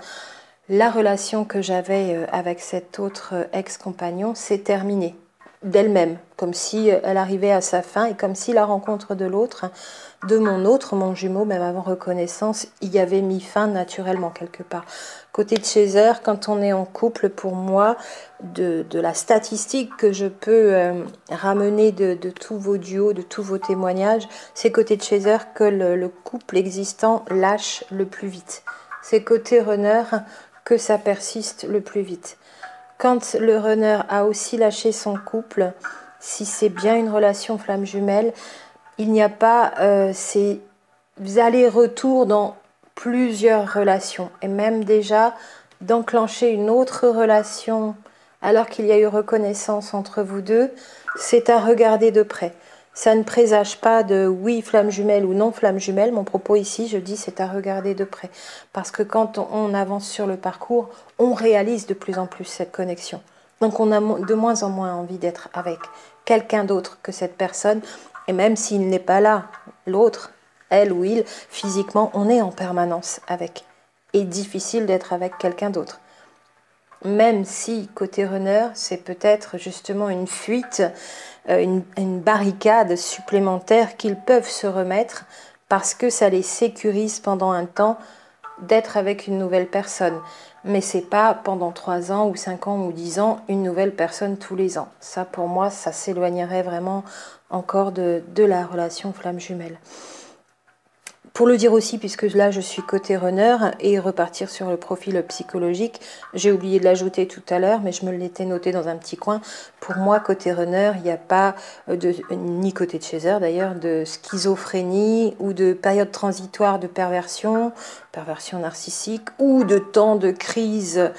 la relation que j'avais avec cet autre ex-compagnon s'est terminée d'elle-même, comme si elle arrivait à sa fin et comme si la rencontre de l'autre, mon jumeau, même avant reconnaissance, y avait mis fin naturellement quelque part. Côté de Chaser, quand on est en couple, pour moi, de la statistique que je peux ramener de tous vos duos, de tous vos témoignages, c'est côté de Chaser que le couple existant lâche le plus vite. C'est côté runner que ça persiste le plus vite. Quand le runner a aussi lâché son couple, si c'est bien une relation flamme jumelle, il n'y a pas ces allers-retours dans plusieurs relations. Et même déjà d'enclencher une autre relation alors qu'il y a eu reconnaissance entre vous deux, c'est à regarder de près. Ça ne présage pas de oui, flamme jumelle ou non flamme jumelle. Mon propos ici, je dis, c'est à regarder de près. Parce que quand on avance sur le parcours, on réalise de plus en plus cette connexion. Donc on a de moins en moins envie d'être avec quelqu'un d'autre que cette personne. Et même s'il n'est pas là, l'autre, elle ou il, physiquement, on est en permanence avec. Et difficile d'être avec quelqu'un d'autre. Même si, côté runner, c'est peut-être justement une fuite, une barricade supplémentaire qu'ils peuvent se remettre parce que ça les sécurise pendant un temps d'être avec une nouvelle personne. Mais c'est pas pendant 3 ans ou 5 ans ou 10 ans une nouvelle personne tous les ans. Ça, pour moi, ça s'éloignerait vraiment encore de la relation flamme jumelle. Pour le dire aussi, puisque là je suis côté runner, et repartir sur le profil psychologique, j'ai oublié de l'ajouter tout à l'heure, mais je me l'étais noté dans un petit coin. Pour moi, côté runner, il n'y a pas, ni côté de Chaser d'ailleurs, de schizophrénie ou de période transitoire de perversion narcissique, ou de temps de crise,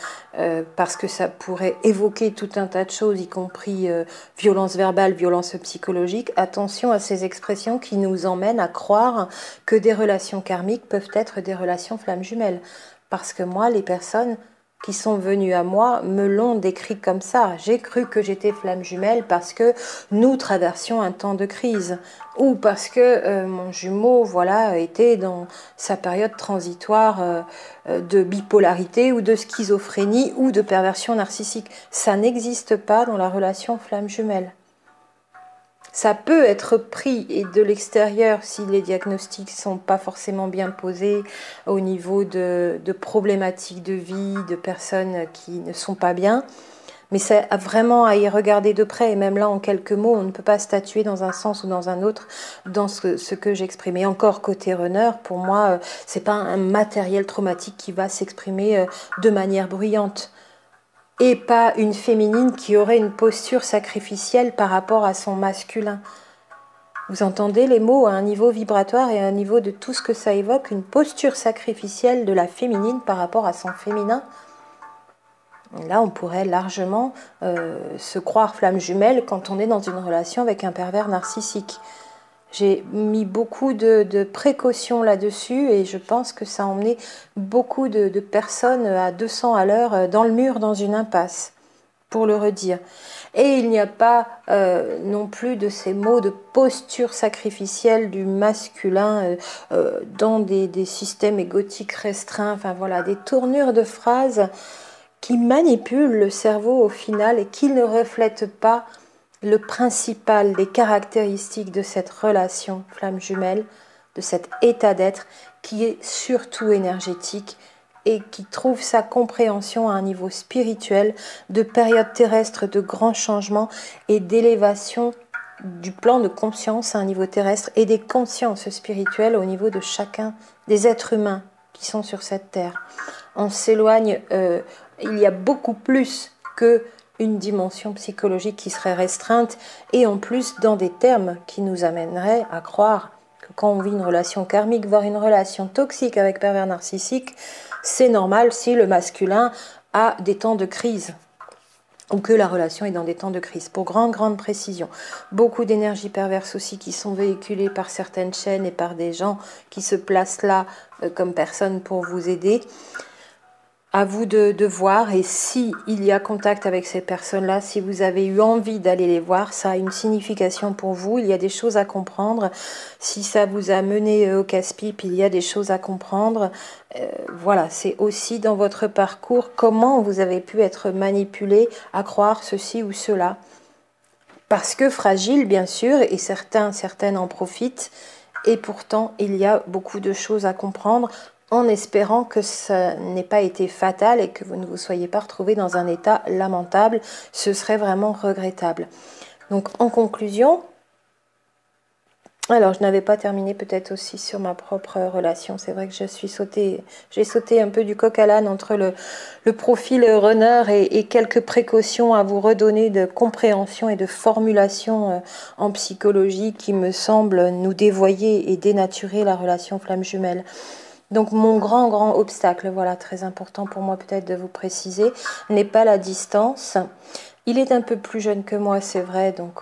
parce que ça pourrait évoquer tout un tas de choses, y compris violence verbale, violence psychologique. Attention à ces expressions qui nous emmènent à croire que des relations karmiques peuvent être des relations flammes jumelles. Parce que moi, les personnes qui sont venus à moi me l'ont décrit comme ça. J'ai cru que j'étais flamme jumelle parce que nous traversions un temps de crise ou parce que mon jumeau voilà, était dans sa période transitoire de bipolarité ou de schizophrénie ou de perversion narcissique. Ça n'existe pas dans la relation flamme jumelle. Ça peut être pris et de l'extérieur si les diagnostics ne sont pas forcément bien posés au niveau de problématiques de vie, de personnes qui ne sont pas bien. Mais c'est vraiment à y regarder de près. Et même là, en quelques mots, on ne peut pas statuer dans un sens ou dans un autre dans ce que j'exprime. Et encore côté runner, pour moi, c'est pas un matériel traumatique qui va s'exprimer de manière bruyante. Et pas une féminine qui aurait une posture sacrificielle par rapport à son masculin. Vous entendez les mots à un niveau vibratoire et à un niveau de tout ce que ça évoque, une posture sacrificielle de la féminine par rapport à son féminin. Là, on pourrait largement se croire flamme jumelle quand on est dans une relation avec un pervers narcissique. J'ai mis beaucoup de précautions là-dessus et je pense que ça a emmené beaucoup de personnes à 200 à l'heure dans le mur, dans une impasse, pour le redire. Et il n'y a pas non plus de ces mots de posture sacrificielle du masculin dans des systèmes égotiques restreints, enfin voilà, des tournures de phrases qui manipulent le cerveau au final et qui ne reflètent pas le principal des caractéristiques de cette relation flamme jumelle, de cet état d'être qui est surtout énergétique et qui trouve sa compréhension à un niveau spirituel de période terrestre de grands changements et d'élévation du plan de conscience à un niveau terrestre et des consciences spirituelles au niveau de chacun des êtres humains qui sont sur cette terre. On s'éloigne, il y a beaucoup plus que une dimension psychologique qui serait restreinte et en plus dans des termes qui nous amèneraient à croire que quand on vit une relation karmique, voire une relation toxique avec pervers narcissique, c'est normal si le masculin a des temps de crise ou que la relation est dans des temps de crise. Pour grande précision, beaucoup d'énergie perverse aussi qui sont véhiculées par certaines chaînes et par des gens qui se placent là comme personnes pour vous aider. À vous de voir, et si il y a contact avec ces personnes-là, si vous avez eu envie d'aller les voir, ça a une signification pour vous, il y a des choses à comprendre. Si ça vous a mené au casse-pipe, il y a des choses à comprendre. Voilà, c'est aussi dans votre parcours comment vous avez pu être manipulé à croire ceci ou cela. Parce que fragile, bien sûr, et certaines en profitent, et pourtant il y a beaucoup de choses à comprendre, en espérant que ça n'ait pas été fatal et que vous ne vous soyez pas retrouvé dans un état lamentable. Ce serait vraiment regrettable. Donc en conclusion, alors je n'avais pas terminé peut-être aussi sur ma propre relation. C'est vrai que j'ai sauté un peu du coq à l'âne entre le profil runner et quelques précautions à vous redonner de compréhension et de formulation en psychologie qui me semblent nous dévoyer et dénaturer la relation flamme jumelle. Donc mon grand obstacle, voilà, très important pour moi peut-être de vous préciser, n'est pas la distance. Il est un peu plus jeune que moi, c'est vrai, donc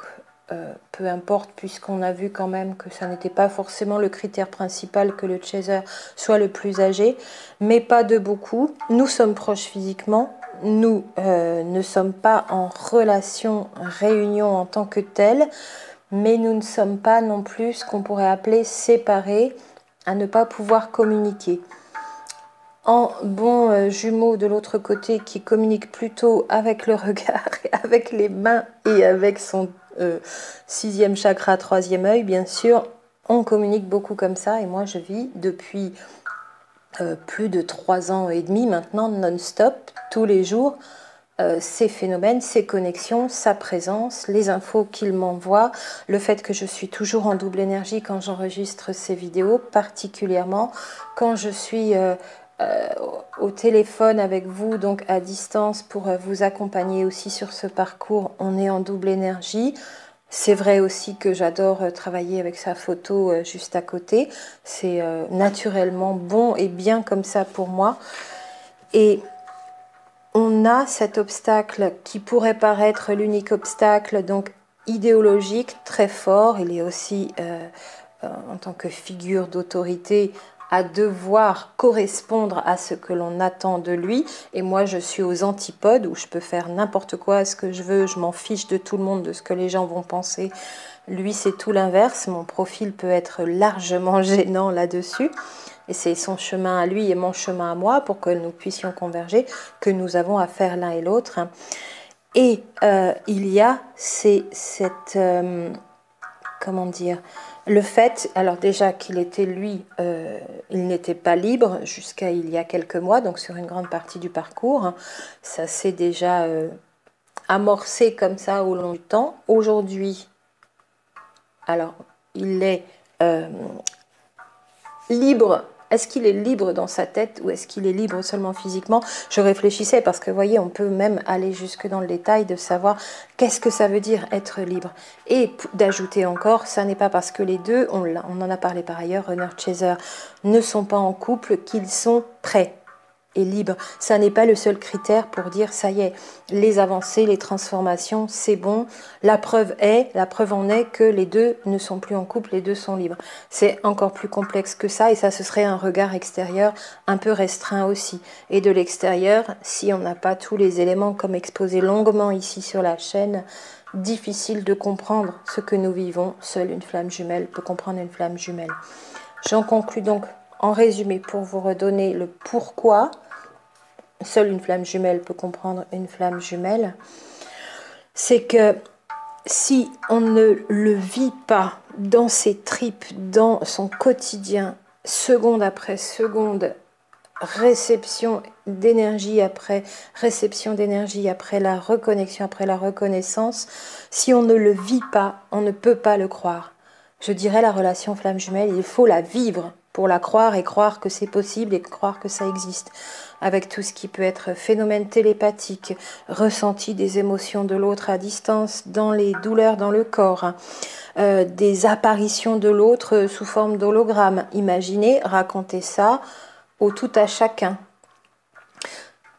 peu importe, puisqu'on a vu quand même que ça n'était pas forcément le critère principal que le chaser soit le plus âgé, mais pas de beaucoup. Nous sommes proches physiquement, nous ne sommes pas en relation, réunion en tant que telle, mais nous ne sommes pas non plus ce qu'on pourrait appeler séparés, à ne pas pouvoir communiquer. En bon jumeau de l'autre côté qui communique plutôt avec le regard, et avec les mains et avec son sixième chakra, troisième œil, bien sûr, on communique beaucoup comme ça. Et moi, je vis depuis plus de 3 ans et demi maintenant, non-stop, tous les jours, ces phénomènes, ces connexions, sa présence, les infos qu'il m'envoie, le fait que je suis toujours en double énergie quand j'enregistre ces vidéos, particulièrement quand je suis au téléphone avec vous, donc à distance, pour vous accompagner aussi sur ce parcours, on est en double énergie. C'est vrai aussi que j'adore travailler avec sa photo juste à côté, c'est naturellement bon et bien comme ça pour moi. Et on a cet obstacle qui pourrait paraître l'unique obstacle, donc idéologique, très fort. Il est aussi, en tant que figure d'autorité, à devoir correspondre à ce que l'on attend de lui, et moi je suis aux antipodes où je peux faire n'importe quoi, ce que je veux, je m'en fiche de tout le monde, de ce que les gens vont penser. Lui c'est tout l'inverse, mon profil peut être largement gênant là-dessus, et c'est son chemin à lui et mon chemin à moi pour que nous puissions converger, que nous avons à faire l'un et l'autre. Et il y a cette... comment dire, le fait, alors déjà qu'il était lui, il n'était pas libre jusqu'à il y a quelques mois, donc sur une grande partie du parcours, ça s'est déjà amorcé comme ça au long du temps. Aujourd'hui, alors il est libre. Est-ce qu'il est libre dans sa tête ou est-ce qu'il est libre seulement physiquement? Je réfléchissais parce que, vous voyez, on peut même aller jusque dans le détail de savoir qu'est-ce que ça veut dire être libre. Et d'ajouter encore, ça n'est pas parce que les deux, on en a parlé par ailleurs, Runner Chaser, ne sont pas en couple qu'ils sont prêts et libres. Ça n'est pas le seul critère pour dire ça y est, les avancées, les transformations, c'est bon. La preuve en est que les deux ne sont plus en couple, les deux sont libres. C'est encore plus complexe que ça et ça ce serait un regard extérieur un peu restreint aussi. Et de l'extérieur, si on n'a pas tous les éléments comme exposé longuement ici sur la chaîne, difficile de comprendre ce que nous vivons. Seule une flamme jumelle peut comprendre une flamme jumelle. J'en conclus donc en résumé pour vous redonner le pourquoi. Seule une flamme jumelle peut comprendre une flamme jumelle. C'est que si on ne le vit pas dans ses tripes, dans son quotidien, seconde après seconde, réception d'énergie après réception d'énergie, après la reconnexion, après la reconnaissance, si on ne le vit pas, on ne peut pas le croire. Je dirais la relation flamme jumelle, il faut la vivre pour la croire et croire que c'est possible et croire que ça existe. Avec tout ce qui peut être phénomène télépathique, ressenti des émotions de l'autre à distance, dans les douleurs dans le corps, des apparitions de l'autre sous forme d'hologramme. Imaginez, racontez ça au tout à chacun.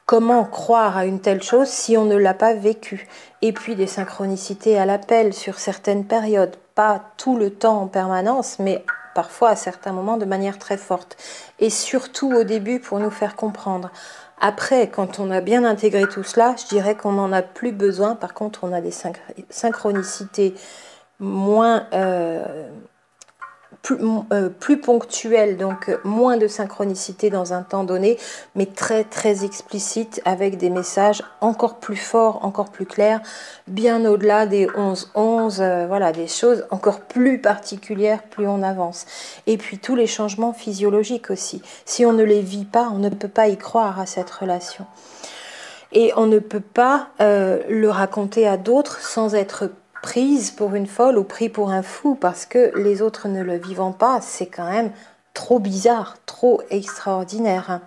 Comment croire à une telle chose si on ne l'a pas vécu? Et puis des synchronicités à l'appel sur certaines périodes, pas tout le temps en permanence, mais parfois à certains moments de manière très forte. Et surtout au début pour nous faire comprendre. Après, quand on a bien intégré tout cela, je dirais qu'on n'en a plus besoin. Par contre, on a des synchronicités moins... plus ponctuelle, donc moins de synchronicité dans un temps donné, mais très très explicite avec des messages encore plus forts, encore plus clairs, bien au-delà des 11-11, voilà, des choses encore plus particulières plus on avance. Et puis tous les changements physiologiques aussi. Si on ne les vit pas, on ne peut pas y croire à cette relation. Et on ne peut pas le raconter à d'autres sans être prise pour une folle ou pris pour un fou parce que les autres ne le vivant pas, c'est quand même trop bizarre, trop extraordinaire.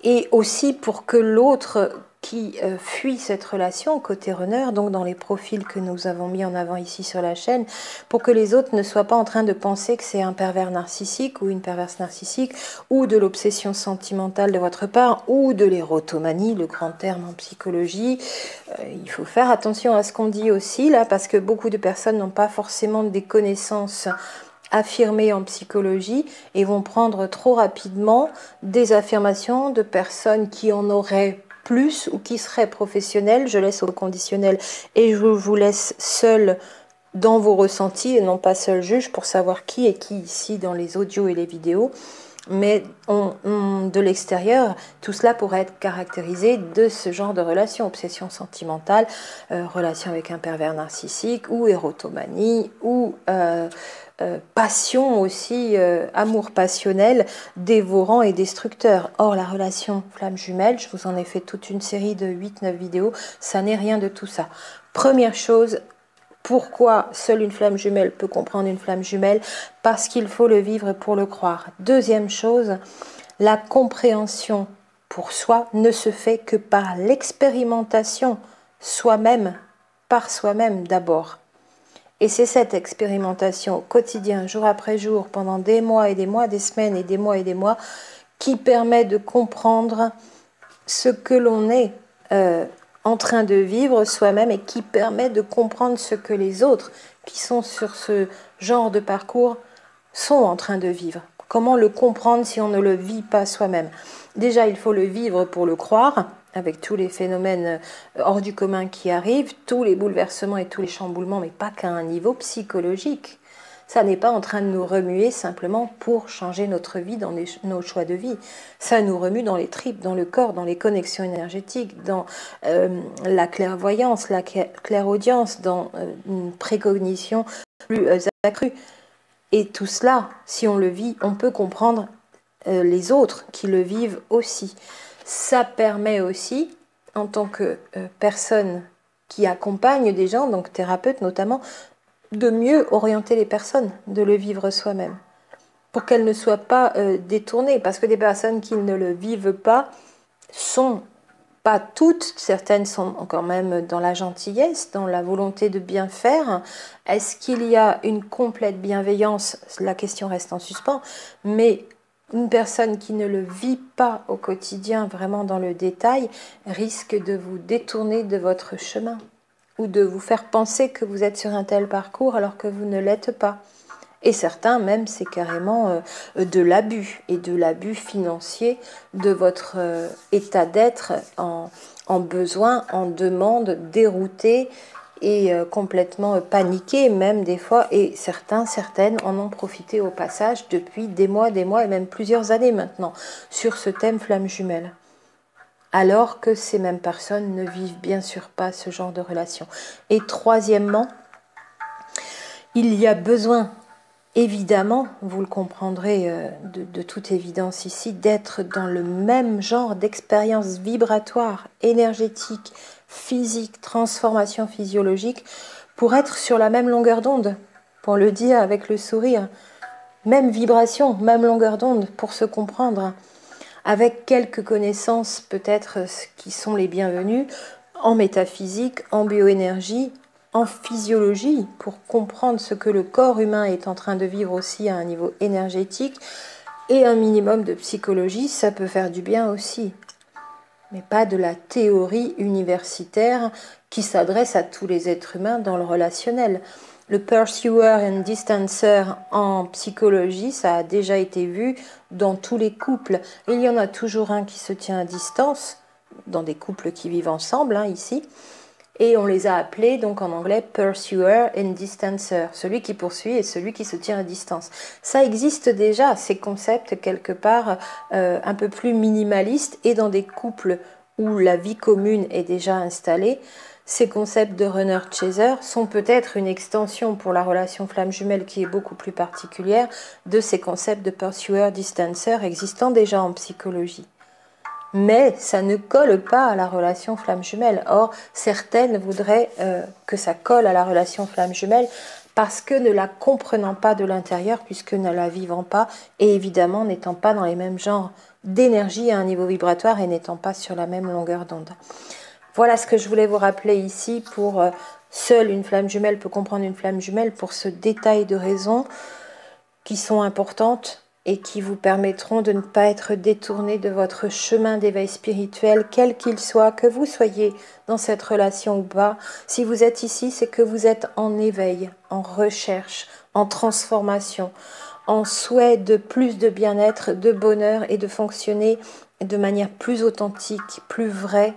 Et aussi pour que l'autre qui fuit cette relation côté runner, donc dans les profils que nous avons mis en avant ici sur la chaîne, pour que les autres ne soient pas en train de penser que c'est un pervers narcissique ou une perverse narcissique, ou de l'obsession sentimentale de votre part, ou de l'érotomanie, le grand terme en psychologie. Il faut faire attention à ce qu'on dit aussi là, parce que beaucoup de personnes n'ont pas forcément des connaissances affirmées en psychologie et vont prendre trop rapidement des affirmations de personnes qui en auraient plus ou qui seraient professionnelles. Je laisse au conditionnel et je vous laisse seul dans vos ressentis et non pas seul juge pour savoir qui est qui ici dans les audios et les vidéos. Mais de l'extérieur, tout cela pourrait être caractérisé de ce genre de relation, obsession sentimentale, relation avec un pervers narcissique ou érotomanie ou passion aussi, amour passionnel, dévorant et destructeur. Or, la relation flamme jumelle, je vous en ai fait toute une série de 8-9 vidéos, ça n'est rien de tout ça. Première chose, pourquoi seule une flamme jumelle peut comprendre une flamme jumelle? Parce qu'il faut le vivre pour le croire. Deuxième chose, la compréhension pour soi ne se fait que par l'expérimentation soi-même, par soi-même d'abord. Et c'est cette expérimentation au quotidien, jour après jour, pendant des mois et des mois, des semaines et des mois, qui permet de comprendre ce que l'on est en train de vivre soi-même et qui permet de comprendre ce que les autres qui sont sur ce genre de parcours sont en train de vivre. comment le comprendre si on ne le vit pas soi-même? Déjà, il faut le vivre pour le croire, avec tous les phénomènes hors du commun qui arrivent, tous les bouleversements et tous les chamboulements, mais pas qu'à un niveau psychologique. Ça n'est pas en train de nous remuer simplement pour changer notre vie dans nos choix de vie. Ça nous remue dans les tripes, dans le corps, dans les connexions énergétiques, dans la clairvoyance, la clairaudience, dans une précognition plus accrue. Et tout cela, si on le vit, on peut comprendre les autres qui le vivent aussi. Ça permet aussi, en tant que personne qui accompagne des gens, donc thérapeute notamment, de mieux orienter les personnes, de le vivre soi-même, pour qu'elles ne soient pas détournées, parce que des personnes qui ne le vivent pas sont pas toutes, certaines sont quand même dans la gentillesse, dans la volonté de bien faire. Est-ce qu'il y a une complète bienveillance? La question reste en suspens, mais une personne qui ne le vit pas au quotidien, vraiment dans le détail, risque de vous détourner de votre chemin ou de vous faire penser que vous êtes sur un tel parcours alors que vous ne l'êtes pas. Et certains même, c'est carrément de l'abus, et de l'abus financier de votre état d'être en besoin, en demande, dérouté et complètement paniqué même des fois. Et certains, certaines en ont profité au passage depuis des mois et même plusieurs années maintenant sur ce thème flamme jumelle. Alors que ces mêmes personnes ne vivent bien sûr pas ce genre de relation. Et troisièmement, il y a besoin, évidemment, vous le comprendrez de toute évidence ici, d'être dans le même genre d'expérience vibratoire, énergétique, physique, transformation physiologique, pour être sur la même longueur d'onde, pour le dire avec le sourire. Même vibration, même longueur d'onde, pour se comprendre, avec quelques connaissances peut-être qui sont les bienvenues, en métaphysique, en bioénergie, en physiologie, pour comprendre ce que le corps humain est en train de vivre aussi à un niveau énergétique, et un minimum de psychologie, ça peut faire du bien aussi. Mais pas de la théorie universitaire qui s'adresse à tous les êtres humains dans le relationnel. Le pursuer and distancer en psychologie, ça a déjà été vu dans tous les couples. Il y en a toujours un qui se tient à distance, dans des couples qui vivent ensemble, ici. Et on les a appelés donc en anglais pursuer and distancer, celui qui poursuit et celui qui se tient à distance. Ça existe déjà, ces concepts quelque part un peu plus minimalistes, et dans des couples où la vie commune est déjà installée, ces concepts de runner-chaser sont peut-être une extension pour la relation flamme jumelle qui est beaucoup plus particulière de ces concepts de pursuer-distancer existant déjà en psychologie. Mais ça ne colle pas à la relation flamme jumelle. Or, certaines voudraient que ça colle à la relation flamme jumelle parce que ne la comprenant pas de l'intérieur, puisque ne la vivant pas, et évidemment n'étant pas dans les mêmes genres d'énergie à un niveau vibratoire et n'étant pas sur la même longueur d'onde. Voilà ce que je voulais vous rappeler ici pour seule une flamme jumelle peut comprendre une flamme jumelle, pour ce détail de raisons qui sont importantes et qui vous permettront de ne pas être détourné de votre chemin d'éveil spirituel, quel qu'il soit, que vous soyez dans cette relation ou pas. Si vous êtes ici, c'est que vous êtes en éveil, en recherche, en transformation, en souhait de plus de bien-être, de bonheur et de fonctionner de manière plus authentique, plus vraie,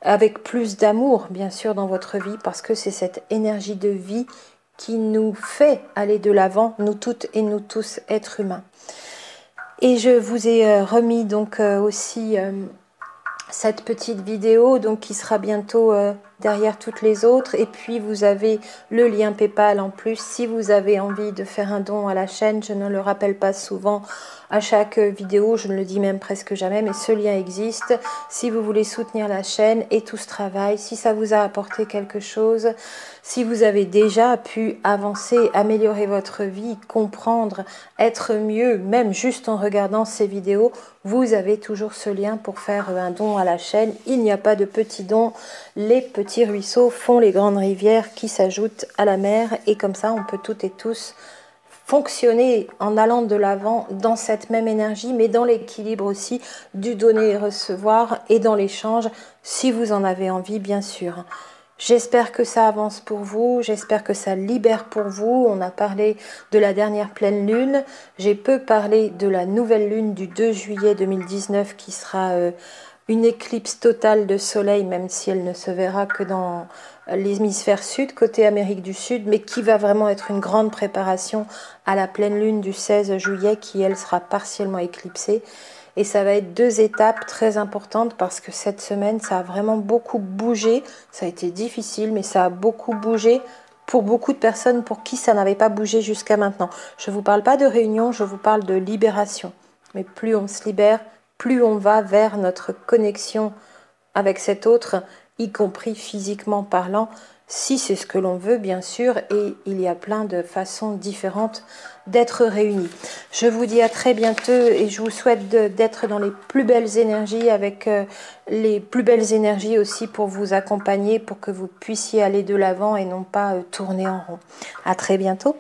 avec plus d'amour, bien sûr, dans votre vie, parce que c'est cette énergie de vie qui nous fait aller de l'avant, nous toutes et nous tous, êtres humains. Et je vous ai remis donc aussi cette petite vidéo donc qui sera bientôt derrière toutes les autres, et puis vous avez le lien PayPal en plus si vous avez envie de faire un don à la chaîne. Je ne le rappelle pas souvent à chaque vidéo, je ne le dis même presque jamais, mais ce lien existe si vous voulez soutenir la chaîne et tout ce travail, si ça vous a apporté quelque chose, si vous avez déjà pu avancer, améliorer votre vie, comprendre, être mieux, même juste en regardant ces vidéos, vous avez toujours ce lien pour faire un don à la chaîne. Il n'y a pas de petits dons, les petits ruisseaux font les grandes rivières qui s'ajoutent à la mer, et comme ça on peut toutes et tous fonctionner en allant de l'avant dans cette même énergie, mais dans l'équilibre aussi du donner et recevoir, et dans l'échange si vous en avez envie bien sûr. J'espère que ça avance pour vous, j'espère que ça libère pour vous. On a parlé de la dernière pleine lune, j'ai peu parlé de la nouvelle lune du 2 juillet 2019 qui sera une éclipse totale de soleil, même si elle ne se verra que dans l'hémisphère sud, côté Amérique du Sud, mais qui va vraiment être une grande préparation à la pleine lune du 16 juillet qui, elle, sera partiellement éclipsée. Et ça va être 2 étapes très importantes parce que cette semaine, ça a vraiment beaucoup bougé. Ça a été difficile, mais ça a beaucoup bougé pour beaucoup de personnes pour qui ça n'avait pas bougé jusqu'à maintenant. Je ne vous parle pas de réunion, je vous parle de libération. Mais plus on se libère, plus on va vers notre connexion avec cet autre, y compris physiquement parlant, si c'est ce que l'on veut, bien sûr, et il y a plein de façons différentes d'être réunis. Je vous dis à très bientôt et je vous souhaite d'être dans les plus belles énergies, avec les plus belles énergies aussi pour vous accompagner, pour que vous puissiez aller de l'avant et non pas tourner en rond. À très bientôt.